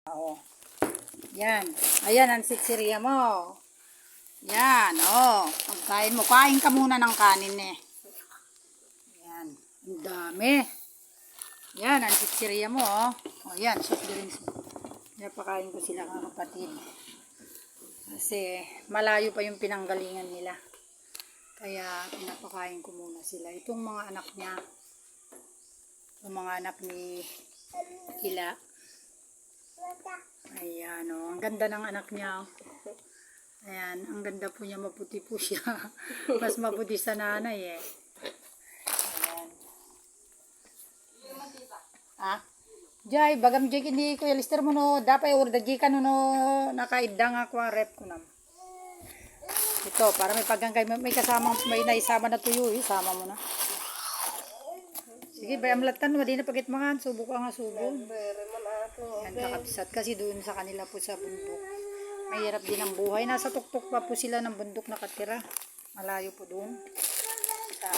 Oh. Yan. Ayan ang sitsiriya mo. Yan, oh. Pagkain mo, kain ka muna ng kanin eh. Yan. Ang dami. Yan ang sitsiriya mo, oh. Oh, yan, soft drinks mo. Napakain ko sila mga kapatid. Kasi malayo pa yung pinanggalingan nila. Kaya pinapakain ko muna sila. Itong mga anak niya. Yung mga anak ni Kila. Ayan, oh. Ang ganda ng anak niya. Ayan, ang ganda po niya. Maputi po siya. Mas maputi sa nanay eh. Ayan. Ah? Jay, bagam jay hindi ko lister mo no. Dapat order jay ka no nakaidang ako ang rep ko nam. Ito, para may pagkangkay, may kasamang, may naisama na tuyo, isama mo na. Sige, bayam latan, wadi na pagit mga, subo ka nga subo. Yan, kakabsat, kasi doon sa kanila po sa bundok. Mahirap din ang buhay. Nasa tuktok pa po sila ng bundok nakatira. Malayo po doon sa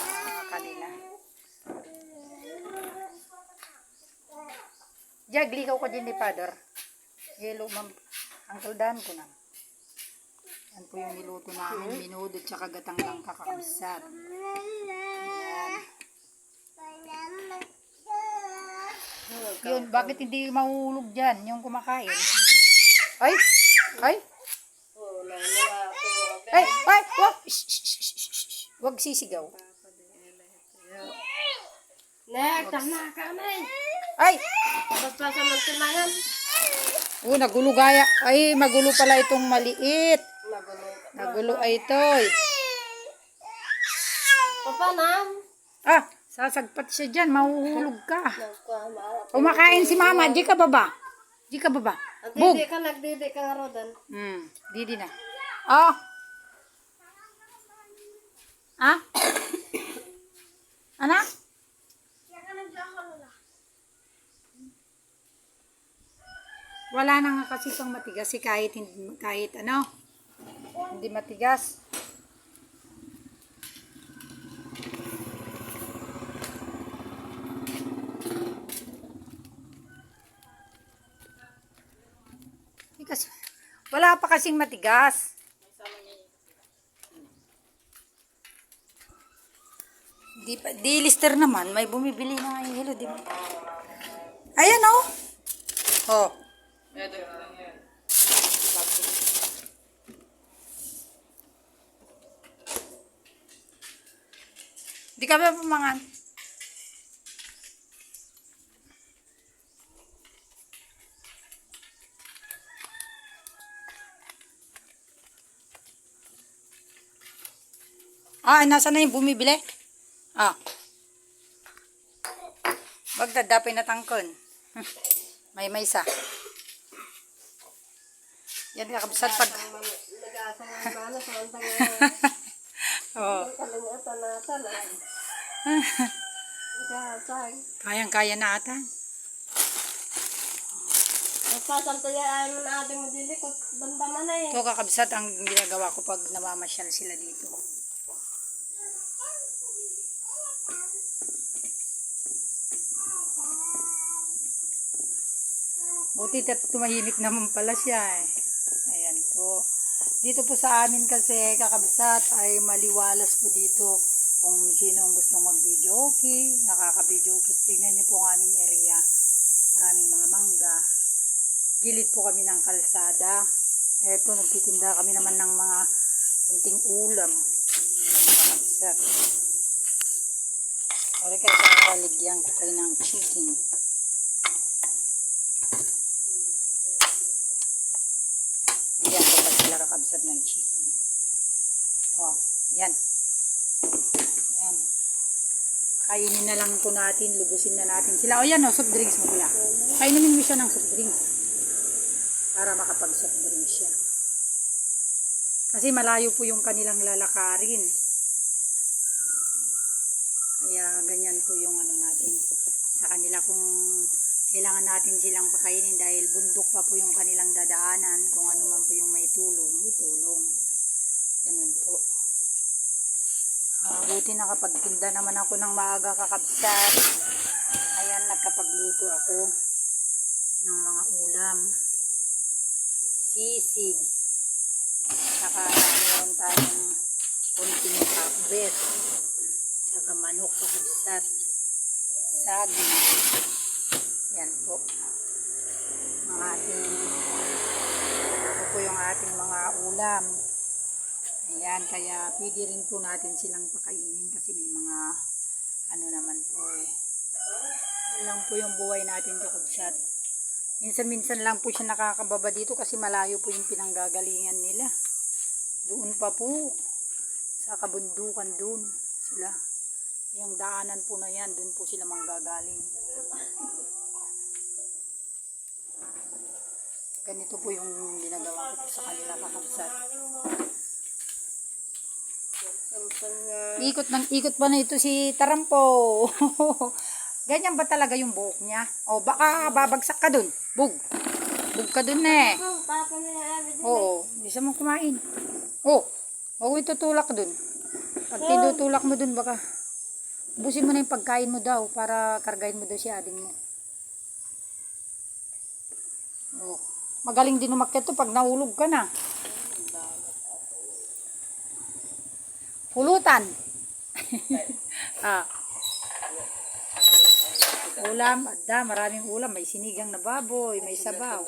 kanila. Jag, likaw ko din ni Father. Hello, ma'am. Ang kaldahan ko na. Yan po yung niluto namin. Minudo at saka gatang lang kakabsat. Ayan. Yun, bakit hindi mahulog dyan yung kumakain? Ay! Ay! Ay! Ay! Wag! Wag sisigaw. Nek, tama ka na eh. Ay! Basta sa mantilangan. Nagulo gaya. Ay, magulo pala itong maliit. Nagulo ay ito. Papa, nam. Ah, sasagpat siya dyan. Mahuhulog ka. Kumakain si mama. Di ka baba. Di ka baba. Bug. Nagdidi ka nga rodan. Didi na. Oh. Ah? Anak? Wala na nga kasi pang matigas. Kahit ano. Hindi matigas. Kasi, wala pa kasing matigas. Di lister naman. May bumibili na nga yung hilo. Di ba? Ayan oh. Oh. Di ka ba pumangan? Nasa na yung bumibili? Bagdad, dapay na tangkon. May isa. Yan kakabsat pag... Kayang-kaya na ata. Sasantayaan natin mo dili ko bandaman na eh. Ito kakabsat ang ginagawa ko pag namamasyal sila dito. Buti tumahimik naman pala siya eh. Ayan po. Dito po sa amin kasi kakabsat ay maliwalas po dito kung sino ang gustong mag-video okay. Nakaka-video okay. Tignan niyo po ang aming area. Maraming mga mangga. Gilid po kami ng kalsada. Eto, nagtitinda kami naman ng mga kunting ulam. Kakabsat. Ori kayo sa kaligyan ko kayo ng chicken. Kakabsat ng chicken. Oh, yan. Yan. Kainin na lang ito natin, lubusin na natin sila. O yan o, soft drinks mo pala. Kainin mo siya ng soft drinks. Para makapag-soft drinks siya. Kasi malayo po yung kanilang lalakarin. Kaya ganyan po yung ano natin. Sa kanila kung kailangan natin silang pakainin dahil bundok pa po yung kanilang dadaanan. Kung ano man po yung may tulong, itulong. Ganun po. Buti nakapagtinda naman ako ng maaga kakabsat. Ayan, nakapagluto ako ng mga ulam. sisig. Saka meron tayong konting pakbet. Saka manok pakubsat. Saging. Yan po. Ito po yung ating mga ulam. Ayan, kaya pwede rin po natin silang pakainin kasi may mga ano naman po eh. Yan lang po yung buhay natin kakabsat. Minsan-minsan lang po siya nakakababa dito kasi malayo po yung pinanggagalingan nila. Doon pa po sa kabundukan doon sila. Yung daanan po na yan, doon po sila manggagaling. Ganito po yung ginagawa ko po sa kanila kakabsat. Ikot ng ikot pa na ito si Tarampo. Ganyan ba talaga yung buhok niya? O baka babagsak ka dun. Bug ka dun eh. Oo, bisa mo kumain. Oh, huwag itutulak dun. Pag tinutulak mo dun baka busin mo na yung pagkain mo daw para kargahin mo daw si ading mo. Oh, magaling din umakyat to pag nahulog ka na. Pulutan. Ulam, adda, maraming ulam. May sinigang na baboy, may sabaw.